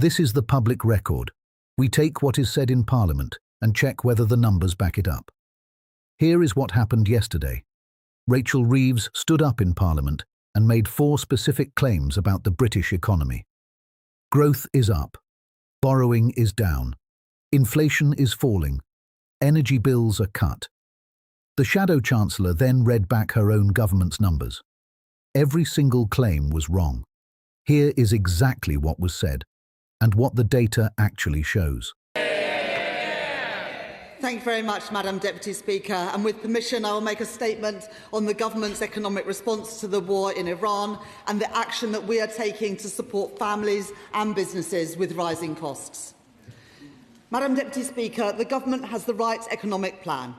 This is the public record. We take what is said in Parliament and check whether the numbers back it up. Here is what happened yesterday. Rachel Reeves stood up in Parliament and made 4 specific claims about the British economy. Growth is up. Borrowing is down. Inflation is falling. Energy bills are cut. The Shadow Chancellor then read back her own government's numbers. Every single claim was wrong. Here is exactly what was said, and what the data actually shows. Thank you very much, Madam Deputy Speaker. And with permission, I will make a statement on the government's economic response to the war in Iran and the action that we are taking to support families and businesses with rising costs. Madam Deputy Speaker, the government has the right economic plan.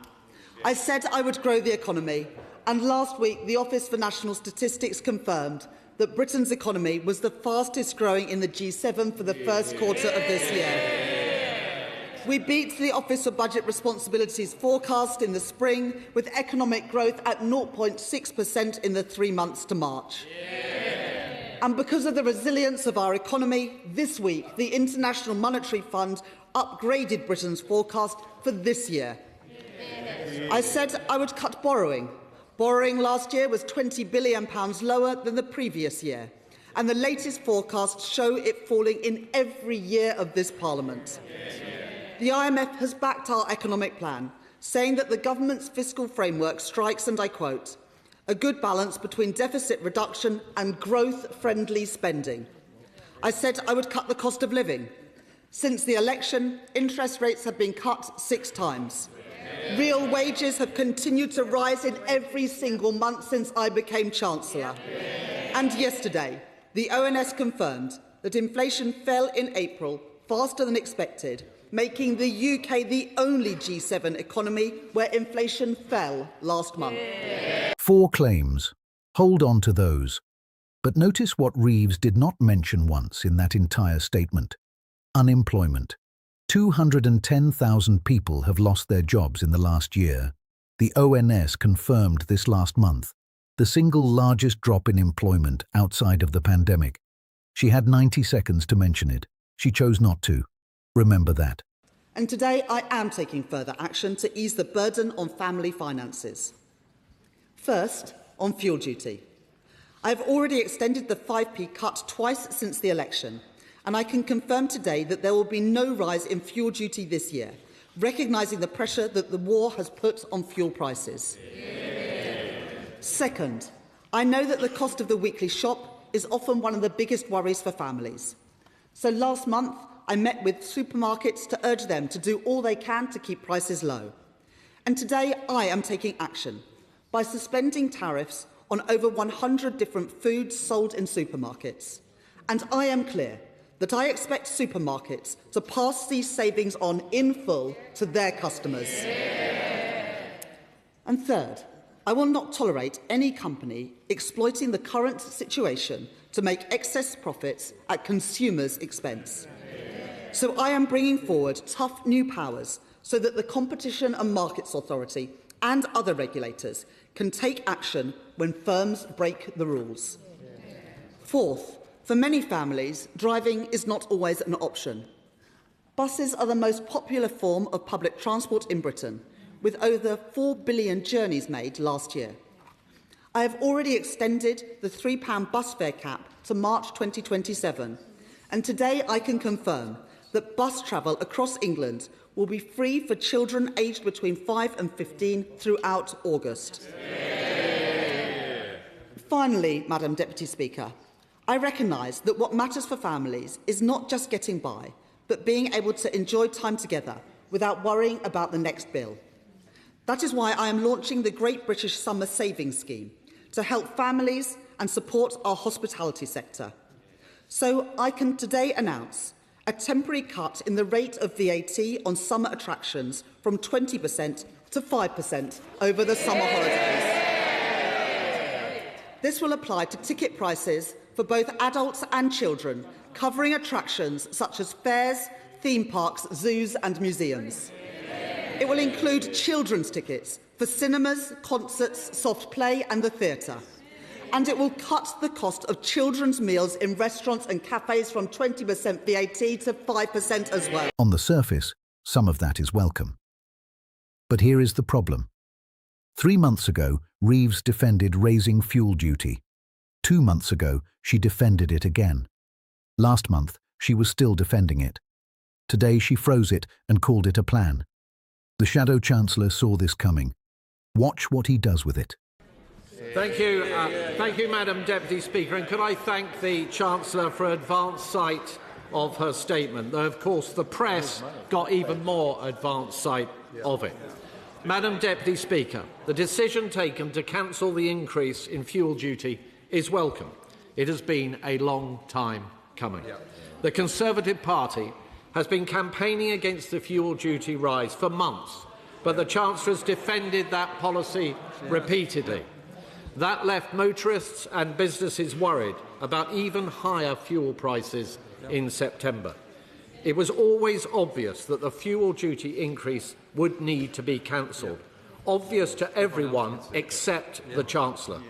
I said I would grow the economy, and last week the Office for National Statistics confirmed that Britain's economy was the fastest growing in the G7 for the first quarter of this year. We beat the Office for Budget Responsibility's forecast in the spring, with economic growth at 0.6% in the 3 months to March. And because of the resilience of our economy, this week the International Monetary Fund upgraded Britain's forecast for this year. I said I would cut borrowing. Borrowing last year was £20 billion lower than the previous year, and the latest forecasts show it falling in every year of this Parliament. The IMF has backed our economic plan, saying that the government's fiscal framework strikes, and I quote, a good balance between deficit reduction and growth-friendly spending. I said I would cut the cost of living. Since the election, interest rates have been cut 6 times. Real wages have continued to rise in every single month since I became Chancellor. And yesterday, the ONS confirmed that inflation fell in April faster than expected, making the UK the only G7 economy where inflation fell last month. 4 claims. Hold on to those. But notice what Reeves did not mention once in that entire statement. Unemployment. 210,000 people have lost their jobs in the last year. The ONS confirmed this last month, the single largest drop in employment outside of the pandemic. She had 90 seconds to mention it. She chose not to. Remember that. And today I am taking further action to ease the burden on family finances. First, on fuel duty. I have already extended the 5p cut twice since the election, and I can confirm today that there will be no rise in fuel duty this year, recognising the pressure that the war has put on fuel prices. Second, I know that the cost of the weekly shop is often one of the biggest worries for families. So last month, I met with supermarkets to urge them to do all they can to keep prices low. And today, I am taking action by suspending tariffs on over 100 different foods sold in supermarkets. And I am clear that I expect supermarkets to pass these savings on in full to their customers. And third, I will not tolerate any company exploiting the current situation to make excess profits at consumers' expense. So I am bringing forward tough new powers so that the Competition and Markets Authority and other regulators can take action when firms break the rules. Fourth, for many families, driving is not always an option. Buses are the most popular form of public transport in Britain, with over 4 billion journeys made last year. I have already extended the £3 bus fare cap to March 2027, and today I can confirm that bus travel across England will be free for children aged between 5 and 15 throughout August. Finally, Madam Deputy Speaker, I recognise that what matters for families is not just getting by, but being able to enjoy time together without worrying about the next bill. That is why I am launching the Great British Summer Savings Scheme to help families and support our hospitality sector. So I can today announce a temporary cut in the rate of VAT on summer attractions from 20% to 5% over the summer holidays. This will apply to ticket prices for both adults and children, covering attractions such as fairs, theme parks, zoos and museums. It will include children's tickets for cinemas, concerts, soft play and the theatre. and it will cut the cost of children's meals in restaurants and cafes from 20% VAT to 5% as well. On the surface, some of that is welcome. But here is the problem. 3 months ago, Reeves defended raising fuel duty. 2 months ago, she defended it again. Last month, she was still defending it. Today, she froze it and called it a plan. The Shadow Chancellor saw this coming. Watch what he does with it. Thank you, Madam Deputy Speaker. And could I thank the Chancellor for advance sight of her statement, though, of course, the press got even more advance sight of it. Madam Deputy Speaker, the decision taken to cancel the increase in fuel duty is welcome. It has been a long time coming. The Conservative Party has been campaigning against the fuel duty rise for months, but the Chancellor has defended that policy repeatedly. That left motorists and businesses worried about even higher fuel prices in September. It was always obvious that the fuel duty increase would need to be cancelled, obvious to everyone except the Chancellor.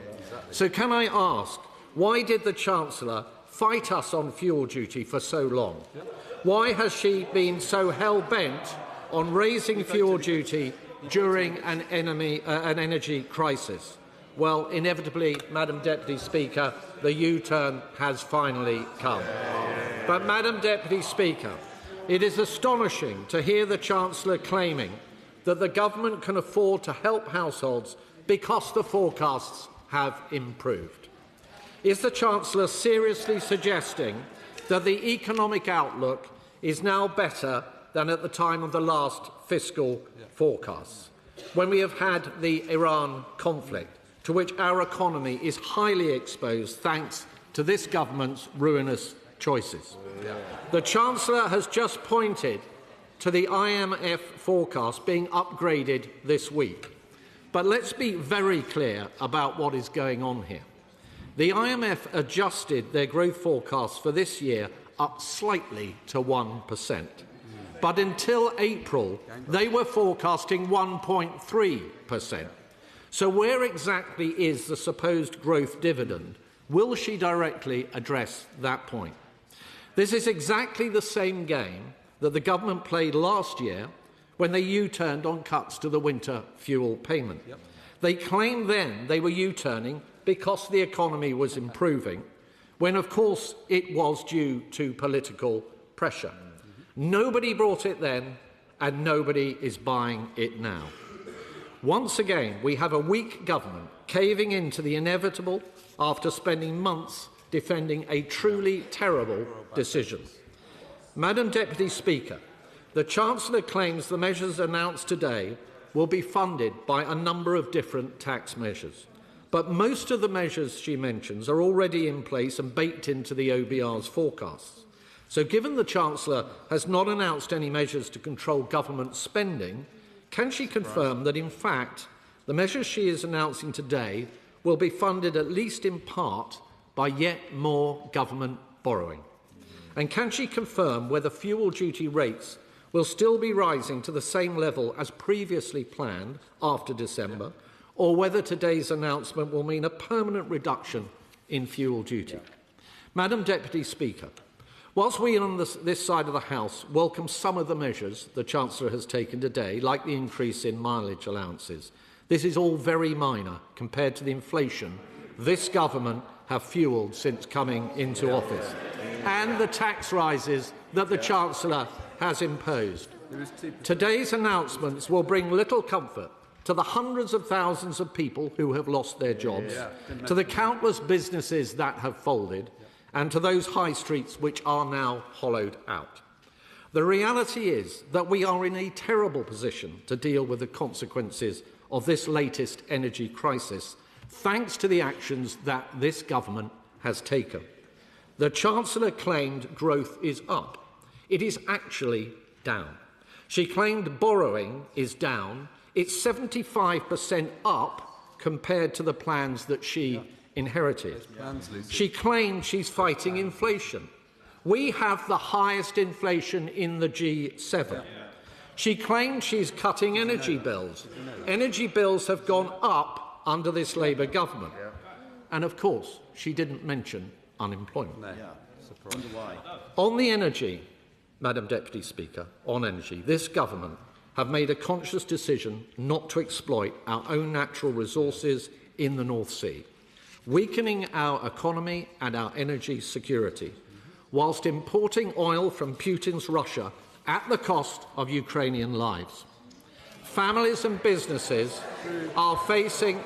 So can I ask, why did the Chancellor fight us on fuel duty for so long? Why has she been so hell-bent on raising fuel duty during an energy crisis? Well, inevitably, Madam Deputy Speaker, the U-turn has finally come. But, Madam Deputy Speaker, it is astonishing to hear the Chancellor claiming that the government can afford to help households because the forecasts have improved. Is the Chancellor seriously suggesting that the economic outlook is now better than at the time of the last fiscal forecasts, when we have had the Iran conflict, to which our economy is highly exposed thanks to this government's ruinous choices? The Chancellor has just pointed to the IMF forecast being upgraded this week. But let's be very clear about what is going on here. The IMF adjusted their growth forecast for this year up slightly to 1%. But until April, they were forecasting 1.3%. So where exactly is the supposed growth dividend? Will she directly address that point? This is exactly the same game that the government played last year when they U-turned on cuts to the winter fuel payment. They claimed then they were U-turning because the economy was improving, when of course it was due to political pressure. Nobody brought it then, and nobody is buying it now. Once again, we have a weak government caving into the inevitable after spending months defending a truly terrible decision. Madam Deputy Speaker, the Chancellor claims the measures announced today will be funded by a number of different tax measures. But most of the measures she mentions are already in place and baked into the OBR's forecasts. So given the Chancellor has not announced any measures to control government spending, can she confirm that, in fact, the measures she is announcing today will be funded at least in part by yet more government borrowing? And can she confirm whether fuel duty rates will still be rising to the same level as previously planned after December, or whether today's announcement will mean a permanent reduction in fuel duty? Madam Deputy Speaker, whilst we on this side of the House welcome some of the measures the Chancellor has taken today, like the increase in mileage allowances, this is all very minor compared to the inflation this government have fuelled since coming into office, and the tax rises that the Chancellor has imposed. Today's announcements will bring little comfort to the hundreds of thousands of people who have lost their jobs, to the countless businesses that have folded, and to those high streets which are now hollowed out. The reality is that we are in a terrible position to deal with the consequences of this latest energy crisis, thanks to the actions that this government has taken. The Chancellor claimed growth is up. It is actually down. She claimed borrowing is down. It's 75% up compared to the plans that she inherited. She claimed she's fighting inflation. We have the highest inflation in the G7. She claimed she's cutting energy bills. Energy bills have gone up under this Labour government. And of course, she didn't mention unemployment. No. Yeah. Wonder why. On the energy, Madam Deputy Speaker, on energy, this government have made a conscious decision not to exploit our own natural resources in the North Sea, weakening our economy and our energy security, whilst importing oil from Putin's Russia at the cost of Ukrainian lives. Families and businesses are facing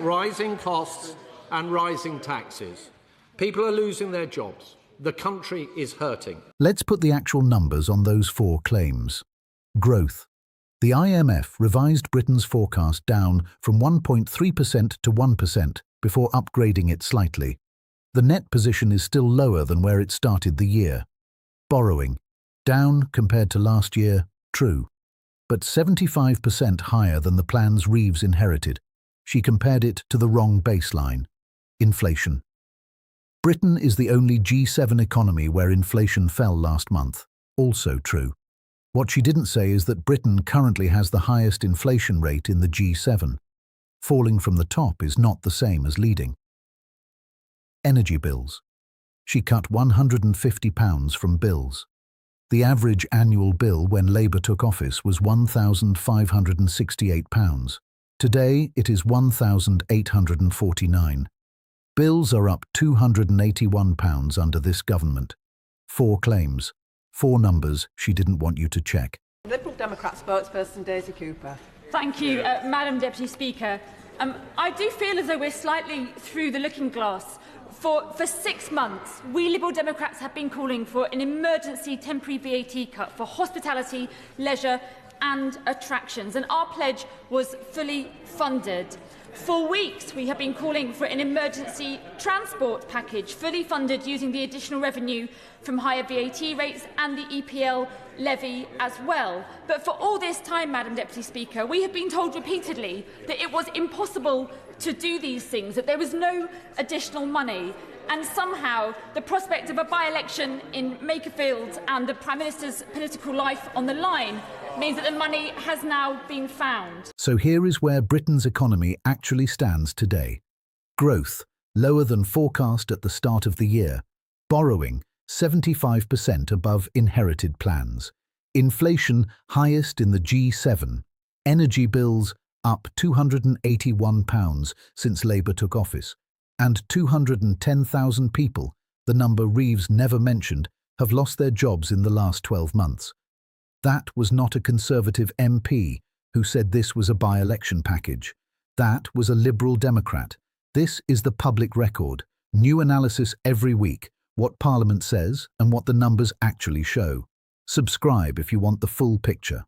rising costs and rising taxes. People are losing their jobs. The country is hurting. Let's put the actual numbers on those four claims. Growth. The IMF revised Britain's forecast down from 1.3% to 1% before upgrading it slightly. The net position is still lower than where it started the year. Borrowing. Down compared to last year, true, but 75% higher than the plans Reeves inherited. She compared it to the wrong baseline. Inflation. Britain is the only G7 economy where inflation fell last month. Also true. What she didn't say is that Britain currently has the highest inflation rate in the G7. Falling from the top is not the same as leading. Energy bills. She cut £150 from bills. The average annual bill when Labour took office was £1,568. Today it is £1,849. Bills are up £281 under this government. Four claims. Four numbers she didn't want you to check. Liberal Democrat spokesperson Daisy Cooper. Thank you, Madam Deputy Speaker. I do feel as though we're slightly through the looking glass. For 6 months, we Liberal Democrats have been calling for an emergency temporary VAT cut for hospitality, leisure and attractions, and our pledge was fully funded. For weeks, we have been calling for an emergency transport package fully funded using the additional revenue from higher VAT rates and the EPL levy as well. But for all this time, Madam Deputy Speaker, we have been told repeatedly that it was impossible to do these things, that there was no additional money. And somehow the prospect of a by-election in Makerfield and the Prime Minister's political life on the line means that the money has now been found. So here is where Britain's economy actually stands today. Growth, lower than forecast at the start of the year. Borrowing, 75% above inherited plans. Inflation, highest in the G7. Energy bills, up £281 since Labour took office. And 210,000 people, the number Reeves never mentioned, have lost their jobs in the last 12 months. That was not a Conservative MP who said this was a by-election package. That was a Liberal Democrat. This is the public record. New analysis every week, what Parliament says and what the numbers actually show. Subscribe if you want the full picture.